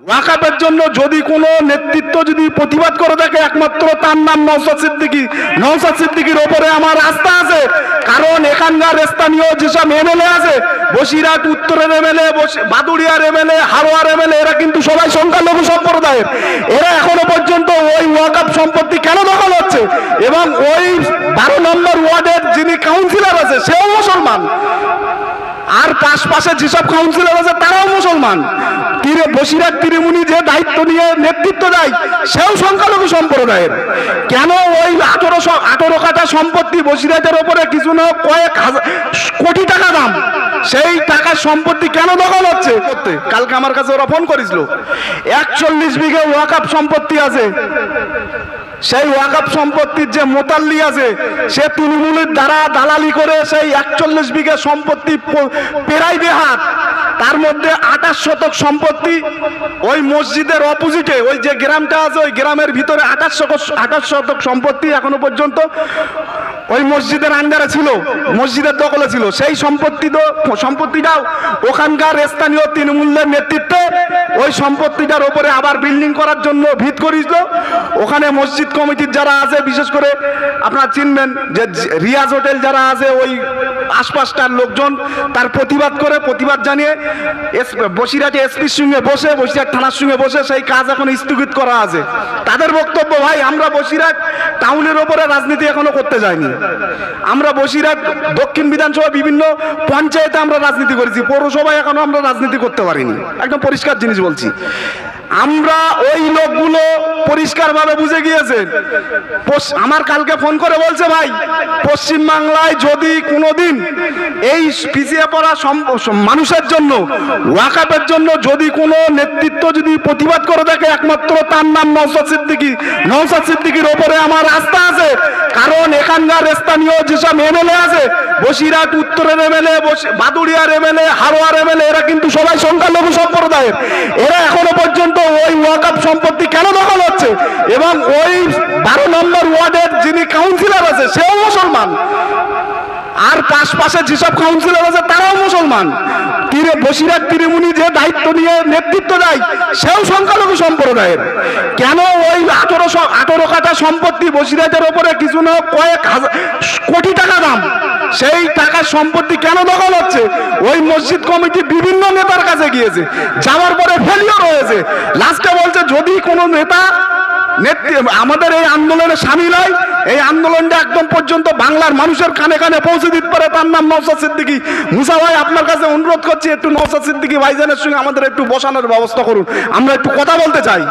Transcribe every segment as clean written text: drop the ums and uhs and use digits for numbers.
ওয়াকাফের জন্য যদি কোনো নেতৃত্ব যদি প্রতিবাদ করে থাকে একমাত্র তার নাম নওশাদ সিদ্দিকী। নওশাদ সিদ্দিকীর ওপরে আমার আস্থা আছে, কারণ এখানকার স্থানীয় যেসব এমএলএ আছে, বসিরহাট উত্তরের এমএলএ, বাদুড়িয়ার এমএলএ, হারোয়ার এমএলএ, এরা কিন্তু সবাই সংখ্যালঘু সম্প্রদায়ের। এরা এখনো পর্যন্ত ওই ওয়াকাফ সম্পত্তি কেন দখল হচ্ছে? এবং ওই 12 নম্বর ওয়ার্ডের যিনি কাউন্সিলর আছে সেও মুসলমান, আর পাশে যেসব কাউন্সিলর আছে তারাও মুসলমান। বসিরহাট তৃণমূলী যে দায়িত্ব নিয়ে নেতৃত্ব দেয় সেও সংখ্যালঘু সম্প্রদায়ের। কেন ওই 18 কাঠা সম্পত্তি বসিরহাটের ওপরে কিছু না কয়েক কোটি টাকা দাম, সেই টাকার সম্পত্তি কেন দখল হচ্ছে? কালকে আমার কাছে ওরা ফোন করেছিল, 41 বিঘা ওয়াকাফ সম্পত্তি আছে। সেই ওয়াকাফ সম্পত্তির যে মোতাল্লি আছে সে তৃণমূলের দ্বারা দালালি করে সেই 41 বিঘা সম্পত্তি পেরাই বেহাত। তার মধ্যে 28 শতক সম্পত্তি ওই মসজিদের অপোজিটে, ওই যে গ্রামটা আছে ওই গ্রামের ভিতরে 28 শতক সম্পত্তি এখনো পর্যন্ত ওই মসজিদের আন্ডারে ছিল, মসজিদের দখলে ছিল। সেই সম্পত্তিটাও ওখানকার স্থানীয় তৃণমূলের নেতৃত্বে ওই সম্পত্তিটার ওপরে আবার বিল্ডিং করার জন্য ভিত করেছিল। ওখানে মসজিদ কমিটির যারা আছে, বিশেষ করে আপনারা চিনবেন যে রিয়াজ হোটেল যারা আছে, ওই আশপাশটার লোকজন তার প্রতিবাদ জানিয়ে বসিরহাটে এসপির সঙ্গে বসে, বসিরহাট থানার সঙ্গে বসে সেই কাজ এখন স্থগিত করা আছে। তাদের বক্তব্য, ভাই আমরা বসিরহাট টাউনের ওপরে রাজনীতি এখনো করতে যাইনি। আমরা বসিরহাট দক্ষিণ বিধানসভা বিভিন্ন পঞ্চায়েতে আমরা রাজনীতি করেছি, পৌরসভায় এখনো আমরা রাজনীতি করতে পারিনি। একদম পরিষ্কার জিনিস বলছি। আমরা ওই লোকগুলো পরিষ্কারভাবে বুঝে গিয়েছে। আমার কালকে ফোন করে বলছে, ভাই পশ্চিমবাংলায় যদি কোনোদিন এই পিছিয়ে পড়া মানুষের জন্য, ওয়াকাফের জন্য যদি কোনো নেতৃত্ব যদি প্রতিবাদ করে থাকে একমাত্র তার নাম নওশাদ সিদ্দিকী। নওশাদ সিদ্দিকীর ওপরে আমার আস্থা আছে, কারণ এখানকার স্থানীয় যেসব এমএলএ আছে, বসিরহাট উত্তরের এমএলএ, বাদুড়িয়ার এমএলএ, হারোয়ার এমএলএ, এরা কিন্তু সবাই সংখ্যালঘু সম্প্রদায়ের। এরা এখনো পর্যন্ত ওই ওয়াকাফ সম্পত্তি কেন দখল হচ্ছে? এবং ওই 12 নম্বর ওয়ার্ডের যিনি কাউন্সিলর আছে সেও মুসলমান, আর পাশে যেসব কাউন্সিলর আছে তারাও মুসলমান। বসিরহাট তৃণমূলী যে দায়িত্ব নিয়ে নেতৃত্ব দেয় সেও সংখ্যালঘু সম্প্রদায়ের। কেন ওই 18 কাঠা সম্পত্তি বসিরহাটের ওপরে কিছু না কয়েক কোটি টাকা দাম, সেই টাকার সম্পত্তি কেন দখল হচ্ছে? ওই মসজিদ কমিটি বিভিন্ন নেতার কাছে গিয়েছে, যাওয়ার পরে ফেলিওর হয়েছে। লাস্টে বলছে যদি কোনো নেতা আমাদের এই আন্দোলনে সামিল হয়, এই আন্দোলনটা একদম পর্যন্ত বাংলার মানুষের কানে কানে পৌঁছে দিতে পারে, তার নাম নওশাদ সিদ্দিকী। মুসা ভাই, আপনার কাছে অনুরোধ করছি একটু নওশাদ সিদ্দিকী ভাইজানের সঙ্গে আমাদের একটু বসানোর ব্যবস্থা করুন, আমরা একটু কথা বলতে চাই।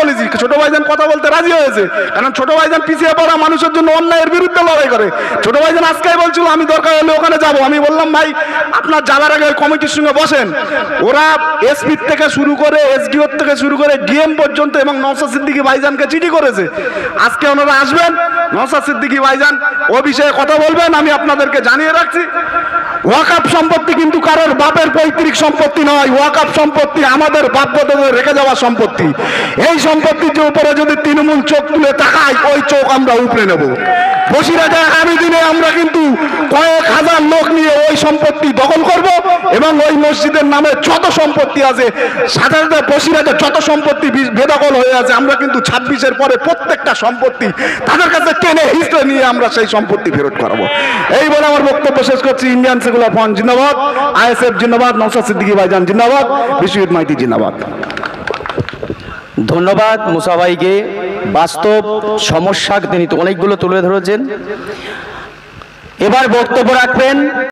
বলেছি ছোট ভাইজান কথা বলতে রাজি হয়েছে, কারণ ছোট ভাইজান পিছিয়ে পড়া মানুষের জন্য অন্যায়ের বিরুদ্ধে লড়াই করে। ছোট ভাইজান আজকে বলছিল আমি দরকার হলে ওখানে যাব। আমি বললাম ভাই আপনার যাওয়ার আগে ওই কমিটির সঙ্গে বসেন। ওরা এসপি থেকে শুরু করে এসডিও থেকে শুরু করে ডিএম পর্যন্ত এবং নওশাদ সিদ্দিকী ভাইজানকে চিঠি করেছে। আজকে ওনারা আসবেন, নওশাদ সিদ্দিকী ভাইজান ও বিষয়ে কথা বলবেন, আমি আপনাদেরকে জানিয়ে রাখছি। ওয়াকাফ সম্পত্তি কিন্তু কারোর বাপের পৈতৃক সম্পত্তি নয়, ওয়াকাফ সম্পত্তি আমাদের বাপদাদাদের রেখে যাওয়া সম্পত্তি। এই সম্পত্তির উপরে যদি তৃণমূল চোখ তুলে তাকায়, ওই চোখ আমরা উপড়ে নেব। বসিরহাটে আগামী দিনে আমরা কিন্তু কয়েক হাজার লোক নিয়ে ওই সম্পত্তি দখল করব, এবং ওই মসজিদের নামে যত সম্পত্তি আছে, সাধারণত বসিরহাটে যত সম্পত্তি বেদখল হয়ে আছে, আমরা কিন্তু 26-এর পরে প্রত্যেকটা সম্পত্তি তাদের কাছে টেনে হিস্ট্রি নিয়ে আমরা সেই সম্পত্তি ফেরত করাবো। এই বলে আমার বক্তব্য শেষ করছি। ইন্ডিয়ান সেকুলার ফ্রন্ট জিন্দাবাদ, আইএসএফ জিন্দাবাদ, নওশাদ সিদ্দিকী ভাইজান জিন্দাবাদ, বিশ্বজিৎ মাইতি জিন্দাবাদ। ধন্যবাদ মুসা ভাইকে। বাস্তব সমস্যা তিনি অনেকগুলো তুলে ধরেছেন। এবার বক্তব্য রাখবেন